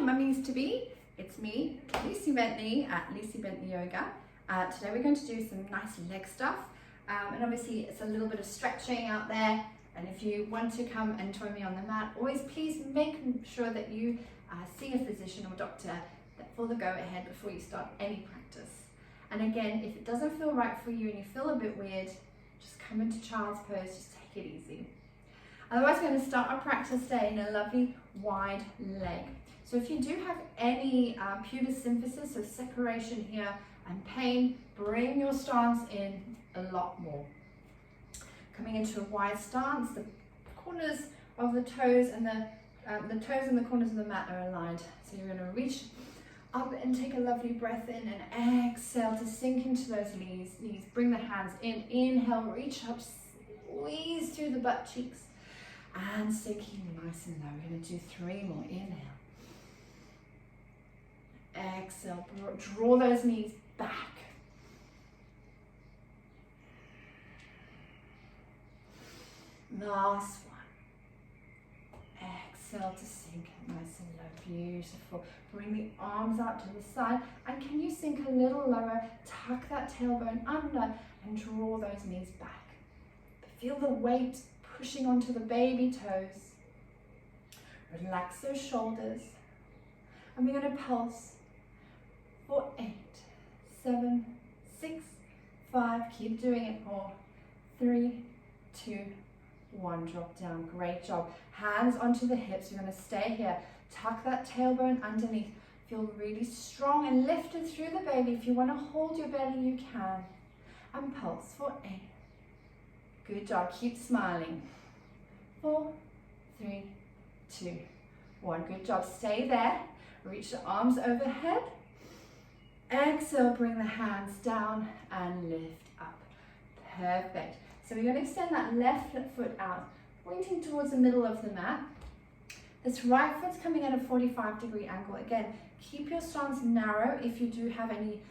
mummies to be. It's me, Lucy Bentley at Lucy Bentley Yoga. Today we're going to do some nice leg stuff, and obviously it's a little bit of stretching out there. And if you want to come and join me on the mat, always please make sure that you see a physician or doctor for the go-ahead before you start any practice. And again, if it doesn't feel right for you and you feel a bit weird, just come into child's pose, just take it easy. Otherwise, we're going to start our practice today in a lovely wide leg. So if you do have any pubis symphysis, so separation here and pain, bring your stance in a lot more. Coming into a wide stance, the corners of the toes and the toes and the corners of the mat are aligned. So you're going to reach up and take a lovely breath in and exhale to sink into those knees. Bring the hands in, inhale, reach up, squeeze through the butt cheeks and sinking nice and low. We're going to do 3 more. Inhale. Exhale, draw those knees back. Last one. Exhale to sink nice and low. Beautiful. Bring the arms out to the side, and can you sink a little lower? Tuck that tailbone under and draw those knees back. Feel the weight pushing onto the baby toes. Relax those shoulders. And we're going to pulse for 8, 7, 6, 5. Keep doing it for 3, 2, 1. Drop down. Great job. Hands onto the hips. You're going to stay here. Tuck that tailbone underneath. Feel really strong and lifted through the belly. If you want to hold your belly, you can. And pulse for 8. Good job. Keep smiling. 4, 3, 2, 1. Good job. Stay there. Reach the arms overhead. Exhale, bring the hands down and lift up. Perfect. So we're going to extend that left foot out, pointing towards the middle of the mat. This right foot's coming at a 45-degree angle. Again, keep your stance narrow if you do have any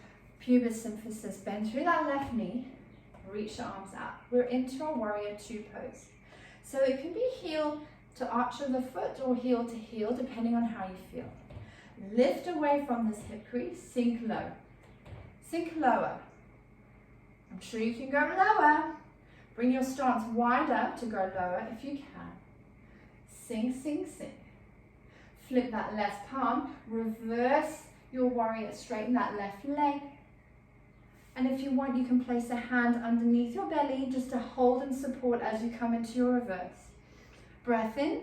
pubis symphysis. Bend through that left knee. Reach the arms out. We're into our warrior 2 pose. So it can be heel to arch of the foot or heel to heel, depending on how you feel. Lift away from this hip crease, sink low. Sink lower. I'm sure you can go lower. Bring your stance wider to go lower if you can. Sink, sink, sink. Flip that left palm, reverse your warrior, straighten that left leg. And if you want, you can place a hand underneath your belly just to hold and support as you come into your reverse. Breath in.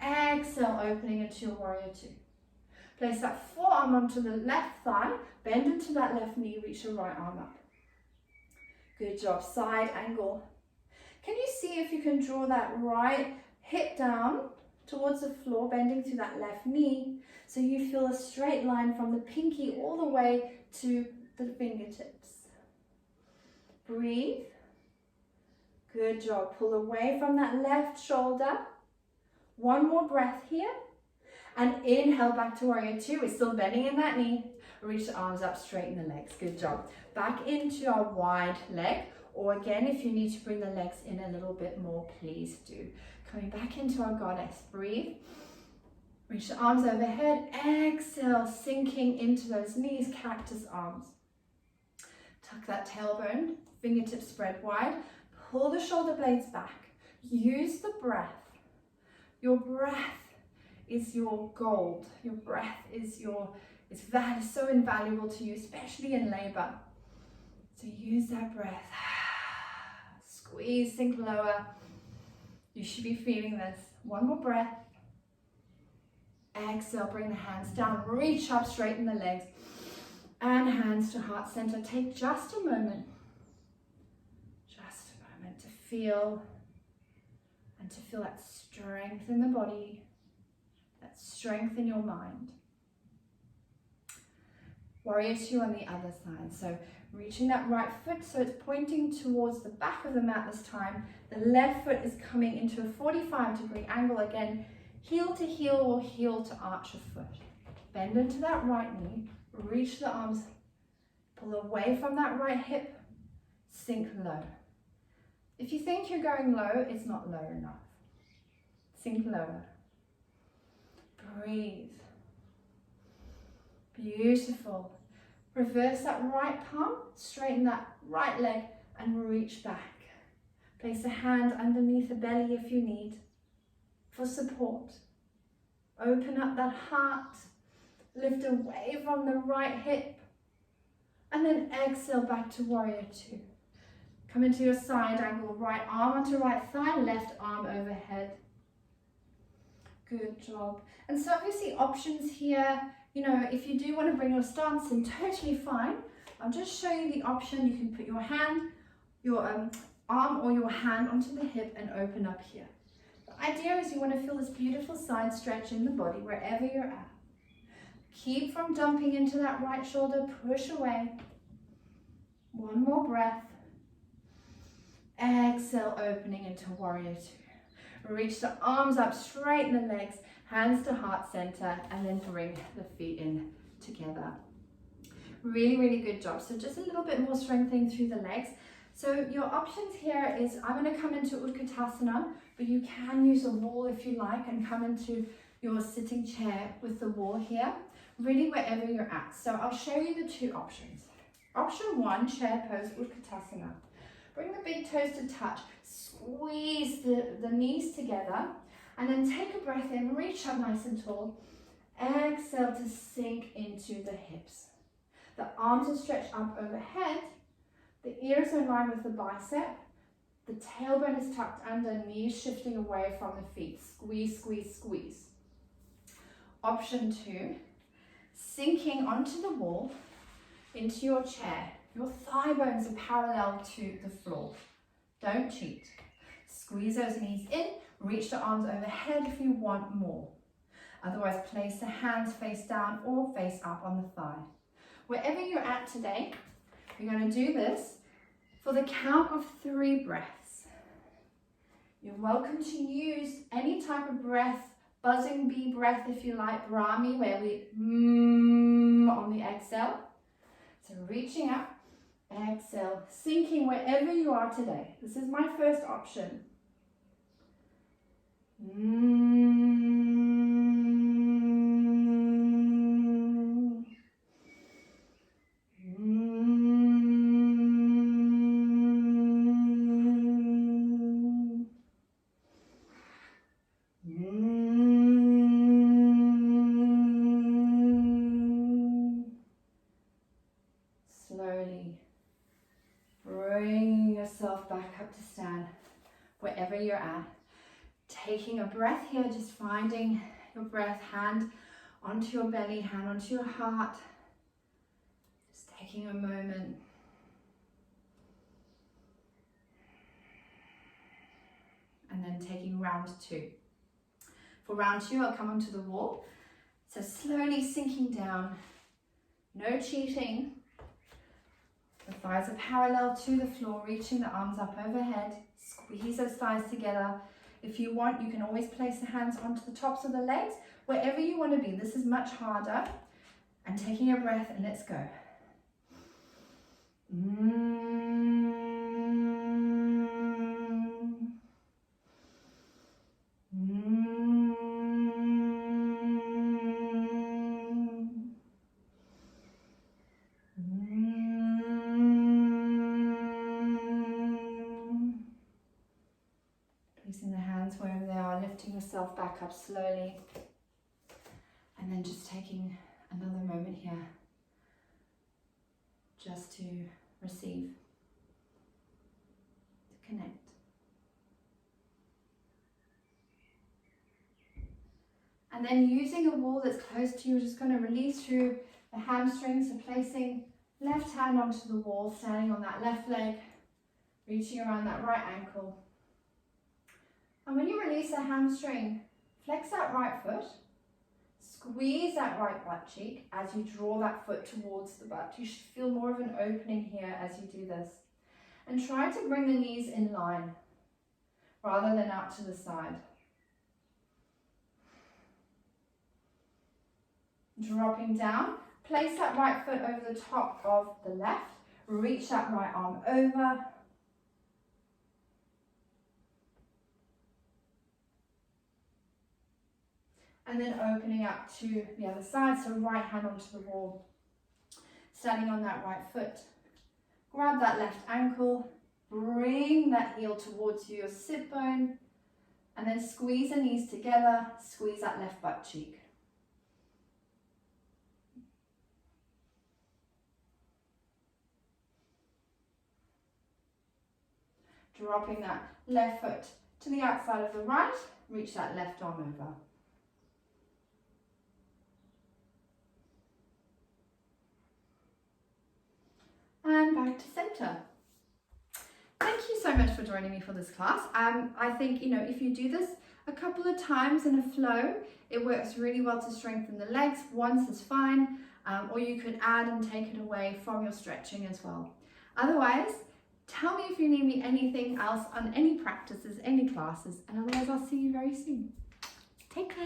Exhale, opening into your warrior 2. Place that forearm onto the left thigh, bend into that left knee, reach your right arm up. Good job, side angle. Can you see if you can draw that right hip down towards the floor, bending through that left knee, so you feel a straight line from the pinky all the way to the fingertips. Breathe. Good job. Pull away from that left shoulder. One more breath here. And inhale back to warrior 2. We're still bending in that knee. Reach the arms up, straighten the legs. Good job. Back into our wide leg. Or again, if you need to bring the legs in a little bit more, please do. Coming back into our goddess. Breathe. Reach the arms overhead. Exhale, sinking into those knees, cactus arms. Tuck that tailbone, fingertips spread wide. Pull the shoulder blades back. Use the breath. Your breath is your gold. Your breath is so invaluable to you, especially in labor. So use that breath. Squeeze, sink lower. You should be feeling this. One more breath. Exhale, bring the hands down. Reach up, straighten the legs. And hands to heart center. Take just a moment. Just a moment to feel that strength in the body. That strength in your mind. Warrior 2 on the other side. So reaching that right foot so it's pointing towards the back of the mat this time. The left foot is coming into a 45-degree angle again. Heel to heel or heel to arch a foot. Bend into that right knee. Reach the arms. Pull away from that right hip. Sink low. If you think you're going low, it's not low enough. Sink lower. Breathe. Beautiful. Reverse that right palm, straighten that right leg and reach back. Place a hand underneath the belly if you need for support. Open up that heart, lift away from the right hip, and then exhale back to warrior two. Come into your side angle, right arm onto right thigh, left arm overhead. Good job. And so obviously options here, you know, if you do want to bring your stance in, totally fine. I'll just show you the option. You can put your hand, your arm or your hand onto the hip and open up here. The idea is you want to feel this beautiful side stretch in the body wherever you're at. Keep from dumping into that right shoulder, push away. One more breath. Exhale, opening into warrior two. Reach the arms up, straighten the legs, hands to heart center, and then bring the feet in together. Really, really good job. So just a little bit more strengthening through the legs. So your options here is, I'm going to come into Utkatasana, but you can use a wall if you like and come into your sitting chair with the wall here, really wherever you're at. So I'll show you the two options. Option one, chair pose, Utkatasana. Bring the big toes to touch, squeeze the knees together, and then take a breath in, reach up nice and tall. Exhale to sink into the hips. The arms are stretched up overhead, the ears are in line with the bicep, the tailbone is tucked under, knees shifting away from the feet. Squeeze, squeeze, squeeze. Option two, sinking onto the wall, into your chair. Your thigh bones are parallel to the floor. Don't cheat. Squeeze those knees in, reach the arms overhead if you want more. Otherwise, place the hands face down or face up on the thigh. Wherever you're at today, we're going to do this for the count of 3 breaths. You're welcome to use any type of breath, buzzing bee breath if you like, Brahmi, where we on the exhale. So reaching up, exhale, sinking wherever you are today. This is my first option. Slowly bringing yourself back up to stand wherever you're at. Taking a breath here, just finding your breath, hand onto your belly, hand onto your heart. Just taking a moment. And then taking round 2. For round 2, I'll come onto the wall. So slowly sinking down, no cheating. The thighs are parallel to the floor, reaching the arms up overhead. Squeeze those thighs together. If you want, you can always place the hands onto the tops of the legs, wherever you want to be. This is much harder. And taking a breath, and let's go. Placing the hands wherever they are, lifting yourself back up slowly. And then just taking another moment here just to receive, to connect. And then using a wall that's close to you, just going to release through the hamstrings, so placing left hand onto the wall, standing on that left leg, reaching around that right ankle. And when you release the hamstring, flex that right foot, squeeze that right butt cheek as you draw that foot towards the butt. You should feel more of an opening here as you do this. And try to bring the knees in line rather than out to the side. Dropping down, place that right foot over the top of the left, reach that right arm over. and then opening up to the other side. So right hand onto the wall, standing on that right foot. Grab that left ankle, bring that heel towards your sit bone, and then squeeze the knees together, squeeze that left butt cheek. Dropping that left foot to the outside of the right, reach that left arm over. And back to center. Thank you so much for joining me for this class. I think, if you do this a couple of times in a flow, it works really well to strengthen the legs. Once is fine, or you could add and take it away from your stretching as well. Otherwise, tell me if you need me anything else on any practices, any classes, and otherwise I'll see you very soon. Take care.